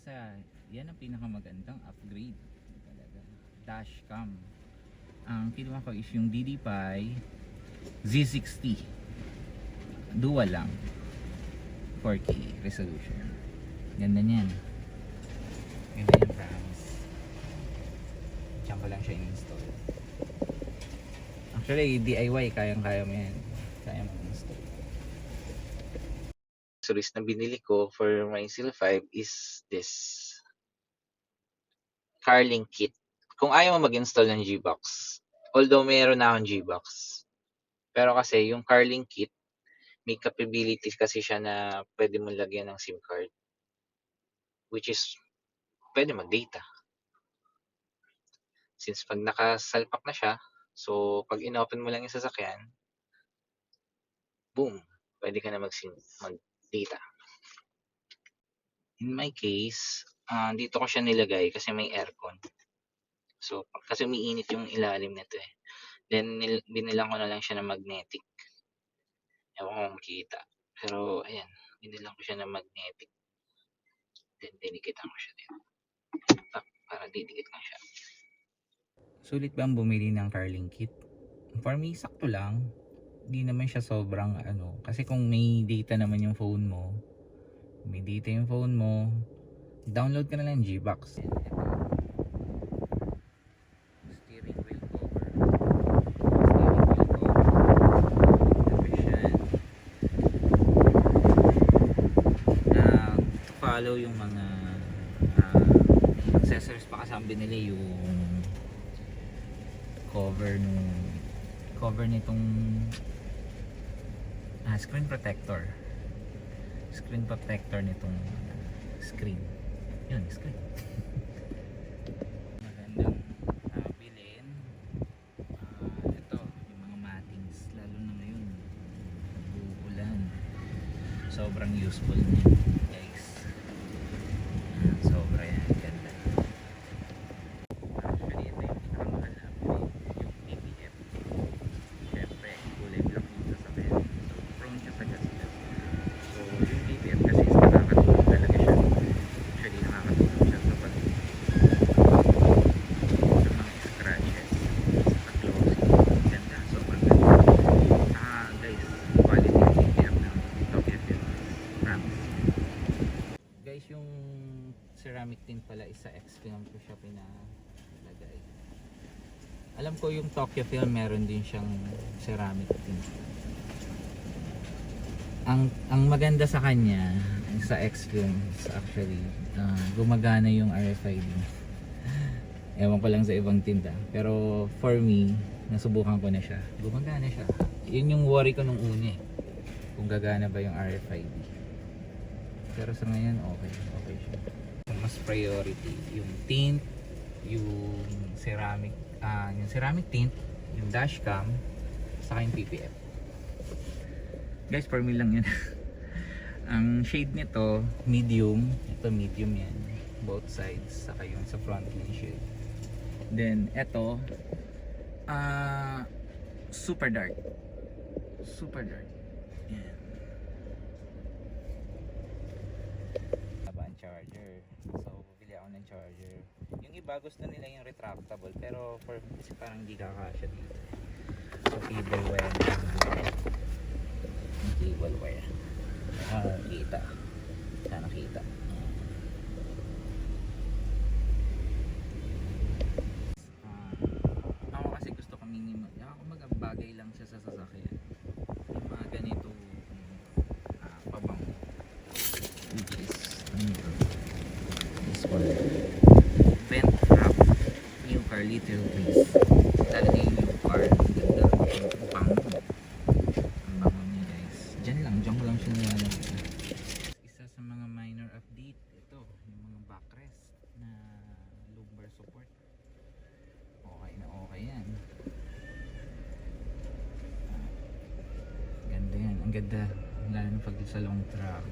isa, yan ang pinakamagandang upgrade talaga. Dashcam. Ang kinuha ko is yung DD5 Z60. Dual lang. 4K resolution. Ganda niyan. Ganda yan, promise. Diyan ko lang siya in-install. Actually, DIY, kayang-kaya mo yan. Kaya mo install. Accessories na binili ko for my Seal 5 is this Carlink kit. Kung ayaw mo mag-install ng Gbox, although meron na akong Gbox, pero kasi yung Carlink kit, may capabilities kasi siya na pwede mo lagyan ng SIM card, which is pwede mag-data. Since pag nakasalpak na siya, so pag inopen mo lang yung sasakyan, boom, pwede ka na mag-data. In my case, dito ko siya nilagay kasi may aircon. So, kasi umiinit yung ilalim nito eh. Then, binilang ko na lang siya ng magnetic. Ewan ko kung makita. Pero, ayan, binilang ko siya ng magnetic. Then, dinikitan ko siya dito. Para didikit lang siya. Sulit ba ang bumili ng Carlink kit? For me, sakto lang. Hindi naman siya sobrang ano. Kasi kung may data naman yung phone mo, download ka na lang Gbox. Steering wheel cover. To follow yung mga accessories pa kasama nila yung cover nitong screen protector nitong screen magandang bilhin. Ito yung mga mattings, lalo na ngayon nag-uulan, sobrang useful niya guys. Sobra yan, ganda. Actually ito yung pinakamahal na yung PPF. Syempre kulay black yung sasakyan, so prone siya sa gasgas. So yung PPF kasi is nakakatulong talaga siya. Actually nakakatulong siya sa mga scratches, sa closing. Ganda, sobrang ganda. Guys, quality yung PPF ng Tokyo Film, promise. Guys, yung ceramic tint pala is sa X-Film ko siya pinalagay. Alam ko yung Tokyo Film meron din siyang ceramic tint. Ang maganda sa kanya sa X-Films actually, gumagana yung RFID. Ewan ko lang sa ibang tinta, pero for me, nasubukan ko na siya, gumagana siya. Yun yung worry ko nung una eh, kung gagana ba yung RFID. Pero sa ngayon okay siya. Mas priority yung tint, yung ceramic tint, yung dashcam, saka yung PPF. Guys, for me lang yan. Ang shade nito medium, ito medium yan, both sides, saka yung sa front windshield. Then ito super dark yan. Ang charger, so bibili ako ng charger. Yung iba gusto nila yung retractable, pero for me kasi parang hindi kakasya dito. So cable wire, cable wire. Kita, sana kita. Ako kasi gusto ko minimum, ako magabagay lang siya sa sasakyan. Yung mga ganito pabango, which is this one, vent wrap new car little please. Talaga yung new car, ganda, ang bango niya guys. Diyan ko lang siya nilalagay. Isa sa mga minor update, ito yung mga backrest na lumbar support. Okay yan. Ganda yan, ang ganda lalo na pag sa long track.